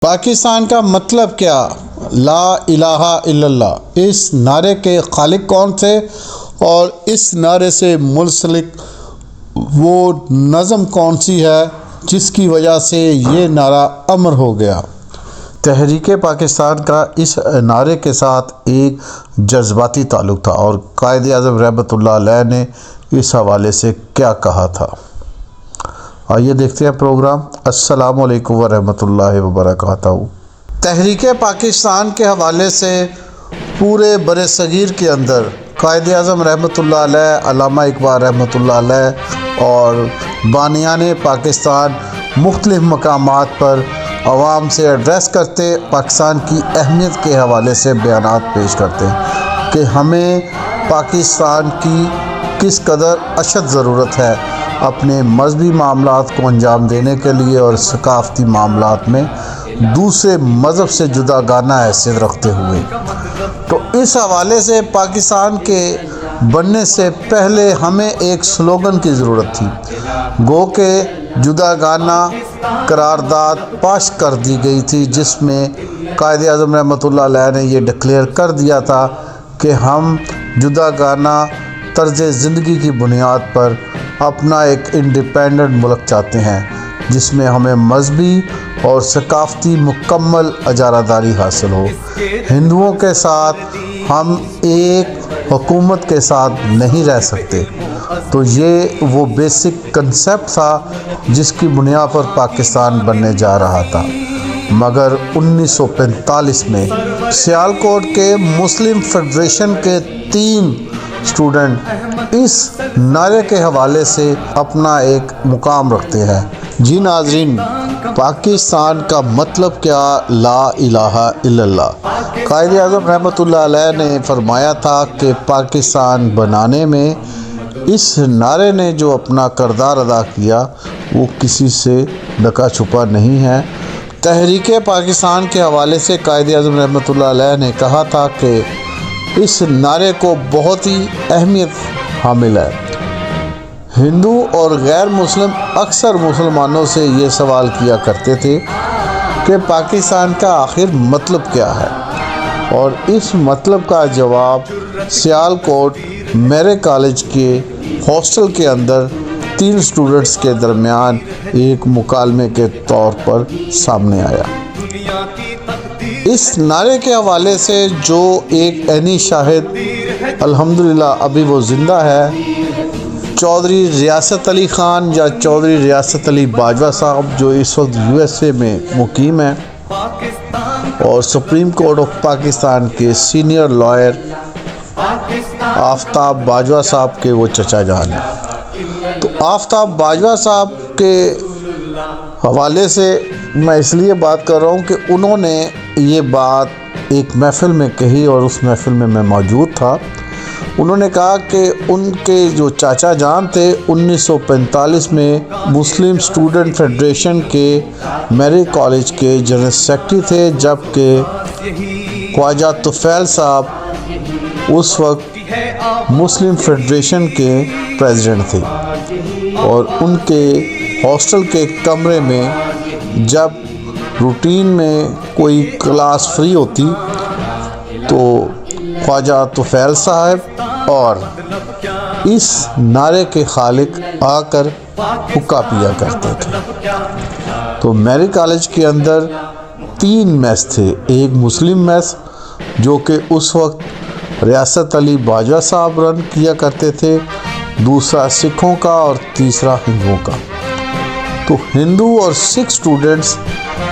پاکستان کا مطلب کیا؟ لا الہ الا اللہ۔ اس نعرے کے خالق کون تھے اور اس نعرے سے منسلک وہ نظم کون سی ہے جس کی وجہ سے یہ نعرہ امر ہو گیا؟ تحریک پاکستان کا اس نعرے کے ساتھ ایک جذباتی تعلق تھا اور قائد اعظم رحمۃ اللہ علیہ نے اس حوالے سے کیا کہا تھا، آئیے دیکھتے ہیں پروگرام۔ السلام علیکم ورحمۃ اللہ وبرکاتہ۔ تحریک پاکستان کے حوالے سے پورے بر صغیر کے اندر قائد اعظم رحمۃ اللہ علیہ، علامہ اقبال رحمۃ اللہ علیہ اور بانیان پاکستان مختلف مقامات پر عوام سے ایڈریس کرتے، پاکستان کی اہمیت کے حوالے سے بیانات پیش کرتے کہ ہمیں پاکستان کی کس قدر اشد ضرورت ہے اپنے مذہبی معاملات کو انجام دینے کے لیے اور ثقافتی معاملات میں دوسرے مذہب سے جداگانہ حیثیت رکھتے ہوئے۔ تو اس حوالے سے پاکستان کے بننے سے پہلے ہمیں ایک سلوگن کی ضرورت تھی، گو کہ جداگانہ قرارداد پاس کر دی گئی تھی، جس میں قائد اعظم رحمۃ اللہ علیہ نے یہ ڈکلیئر کر دیا تھا کہ ہم جداگانہ طرز زندگی کی بنیاد پر اپنا ایک انڈیپینڈنٹ ملک چاہتے ہیں جس میں ہمیں مذہبی اور ثقافتی مکمل اجارہ داری حاصل ہو۔ ہندوؤں کے ساتھ ہم ایک حکومت کے ساتھ نہیں رہ سکتے۔ تو یہ وہ بیسک کنسیپٹ تھا جس کی بنیاد پر پاکستان بننے جا رہا تھا، مگر 1945 میں سیالکوٹ کے مسلم فیڈریشن کے 3 اسٹوڈنٹ اس نعرے کے حوالے سے اپنا ایک مقام رکھتے ہیں۔ جی ناظرین، پاکستان کا مطلب کیا؟ لا الہ الا اللہ۔ قائد اعظم رحمۃ اللہ علیہ نے فرمایا تھا کہ پاکستان بنانے میں اس نعرے نے جو اپنا کردار ادا کیا وہ کسی سے ڈھکا چھپا نہیں ہے۔ تحریک پاکستان کے حوالے سے قائد اعظم رحمۃ اللہ علیہ نے کہا تھا کہ اس نعرے کو بہت ہی اہمیت حامل ہے۔ ہندو اور غیر مسلم اکثر مسلمانوں سے یہ سوال کیا کرتے تھے کہ پاکستان کا آخر مطلب کیا ہے، اور اس مطلب کا جواب سیالکوٹ میرے کالج کے ہاسٹل کے اندر 3 اسٹوڈنٹس کے درمیان ایک مکالمے کے طور پر سامنے آیا۔ اس نعرے کے حوالے سے جو ایک عینی شاہد الحمدللہ ابھی وہ زندہ ہے، چودھری ریاست علی خان یا چودھری ریاست علی باجوہ صاحب، جو اس وقت USA میں مقیم ہیں اور سپریم کورٹ آف پاکستان کے سینئر لائر آفتاب باجوہ صاحب کے وہ چچا جان ہیں۔ تو آفتاب باجوہ صاحب کے حوالے سے میں اس لیے بات کر رہا ہوں کہ انہوں نے یہ بات ایک محفل میں کہی اور اس محفل میں میں موجود تھا۔ انہوں نے کہا کہ ان کے جو چاچا جان تھے 1945 میں مسلم اسٹوڈنٹ فیڈریشن کے میرے کالج کے جنرل سیکرٹری تھے، جبکہ خواجہ طفیل صاحب اس وقت مسلم فیڈریشن کے پریزیڈنٹ تھے، اور ان کے ہاسٹل کے کمرے میں جب روٹین میں کوئی کلاس فری ہوتی تو خواجہ طفیل صاحب اور اس نعرے کے خالق آ کر حقہ پیا کرتے تھے۔ تو میرے کالج کے اندر 3 میس تھے، ایک مسلم میس جو کہ اس وقت ریاست علی باجوہ صاحب رن کیا کرتے تھے، دوسرا سکھوں کا اور تیسرا ہندوؤں کا۔ تو ہندو اور سکھ اسٹوڈنٹس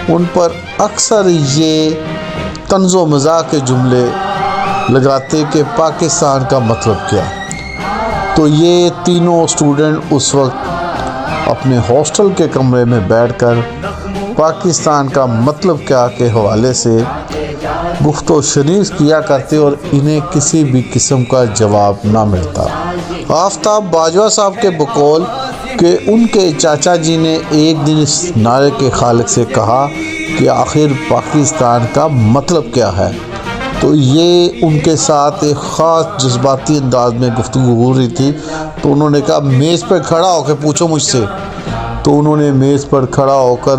ان پر اکثر یہ طنز و مزاح کے جملے لگاتے کہ پاکستان کا مطلب کیا۔ تو یہ تینوں اسٹوڈنٹ اس وقت اپنے ہاسٹل کے کمرے میں بیٹھ کر پاکستان کا مطلب کیا کے حوالے سے گفت و شنید کیا کرتے اور انہیں کسی بھی قسم کا جواب نہ ملتا۔ آفتاب باجوہ صاحب کے بقول کہ ان کے چاچا جی نے ایک دن اس نعرے کے خالق سے کہا کہ آخر پاکستان کا مطلب کیا ہے، تو یہ ان کے ساتھ ایک خاص جذباتی انداز میں گفتگو ہو رہی تھی۔ تو انہوں نے کہا میز پہ کھڑا ہو کے پوچھو مجھ سے تو انہوں نے میز پر کھڑا ہو کر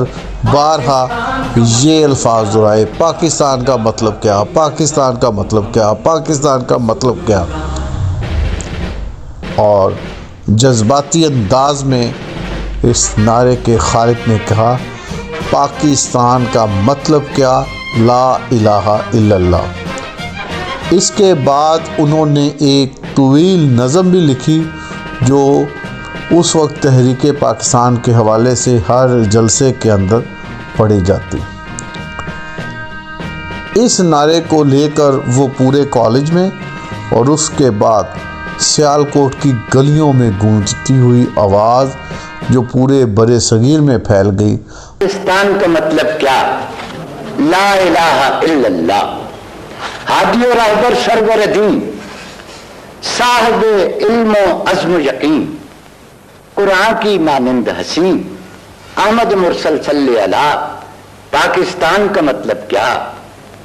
بارہا یہ الفاظ دہرائے، پاکستان کا مطلب کیا، پاکستان کا مطلب کیا، پاکستان کا مطلب کیا۔ اور جذباتی انداز میں اس نعرے کے خالق نے کہا، پاکستان کا مطلب کیا، لا الہ الا اللہ۔ اس کے بعد انہوں نے ایک طویل نظم بھی لکھی جو اس وقت تحریک پاکستان کے حوالے سے ہر جلسے کے اندر پڑھی جاتی۔ اس نعرے کو لے کر وہ پورے کالج میں اور اس کے بعد سیالکوٹ کی گلیوں میں گونجتی ہوئی آواز جو پورے برِ صغیر میں پھیل گئی، پاکستان کا مطلب کیا، لا الہ الا اللہ۔ ہادی و راہبر سرور دین، صاحب علم و عزم و یقین، قرآن کی مانند حسین، احمد مرسل صلی اللہ۔ پاکستان کا مطلب کیا،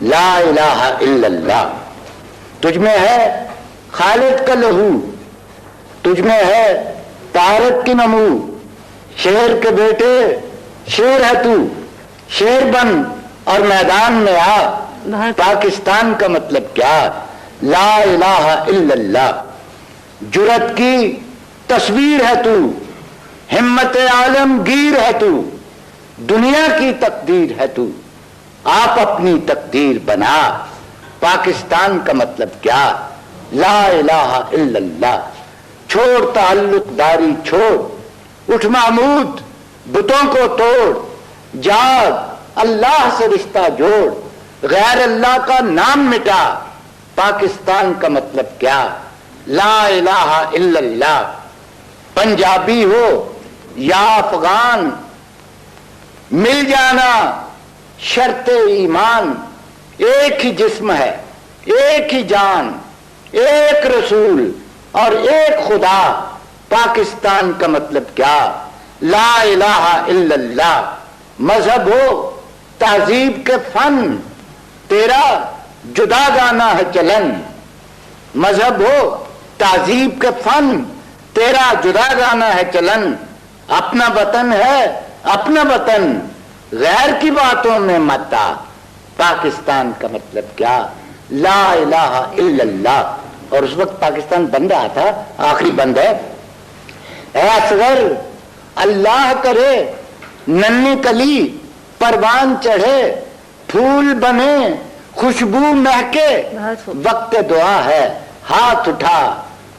لا الہ الا اللہ۔ تجھ میں ہے خالد کا لہو، تجھ میں ہے طارت کی نمو، شیر کے بیٹے شیر ہے تو، شیر بن اور میدان میں آ۔ پاکستان کا مطلب کیا، لا الہ الا اللہ۔ جرأت کی تصویر ہے تو، ہمت عالمگیر ہے تو، دنیا کی تقدیر ہے تو، آپ اپنی تقدیر بنا۔ پاکستان کا مطلب کیا، لا الہ الا اللہ۔ چھوڑ تعلق داری چھوڑ، اٹھ محمود بتوں کو توڑ، جاگ اللہ سے رشتہ جوڑ، غیر اللہ کا نام مٹا۔ پاکستان کا مطلب کیا، لا الہ الا اللہ۔ پنجابی ہو یا افغان، مل جانا شرط ایمان۔ ایک ہی جسم ہے، ایک ہی جان، ایک رسول اور ایک خدا۔ پاکستان کا مطلب کیا، لا الہ الا اللہ۔ مذہب ہو تہذیب کے فن، تیرا جدا گانا ہے چلن۔ مذہب ہو تہذیب کے فن، تیرا جدا گانا ہے چلن۔ اپنا وطن ہے اپنا وطن، غیر کی باتوں میں مت آ۔ پاکستان کا مطلب کیا، لا الہ الا اللہ۔ اور اس وقت پاکستان بن رہا تھا، آخری بند ہے، اے اصغر اللہ کرے ننھی کلی پروان چڑھے، پھول بنے خوشبو مہکے، وقت دعا ہے ہاتھ اٹھا۔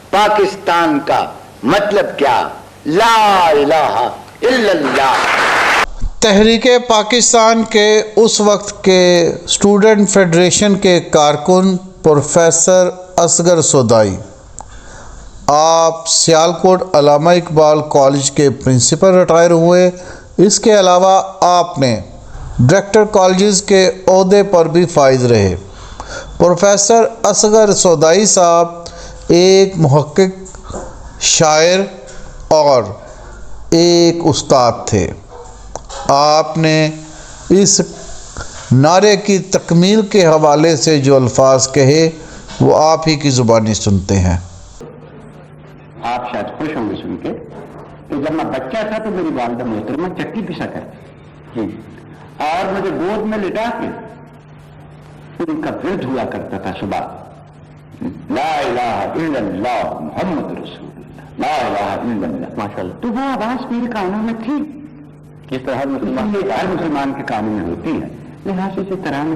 پاکستان کا مطلب کیا، لا الہ الا اللہ۔ تحریک پاکستان کے اس وقت کے اسٹوڈنٹ فیڈریشن کے کارکن پروفیسر اصغر سودائی، آپ سیالکوٹ علامہ اقبال کالج کے پرنسپل ریٹائر ہوئے۔ اس کے علاوہ آپ نے ڈائریکٹر کالجز کے عہدے پر بھی فائز رہے۔ پروفیسر اصغر سودائی صاحب ایک محقق، شاعر اور ایک استاد تھے۔ آپ نے اس نعرے کی تکمیل کے حوالے سے جو الفاظ کہے وہ آپ ہی کی زبانی سنتے ہیں۔ آپ شاید خوش ہوں گے سن کے کہ جب میں بچہ تھا تو میری والدہ محترمہ چکی پسا کرتی اور مجھے گود میں لٹا کے ان کا ورد ہوا کرتا تھا صبح، لا الہ الا اللہ محمد رسول اللہ، لا الہ الا اللہ۔ ماشاء اللہ، تو وہ آواز میرے کانوں میں تھی، جس طرح ہر مسلمان کے کانوں میں ہوتی ہے، لہٰذا سے ترانہ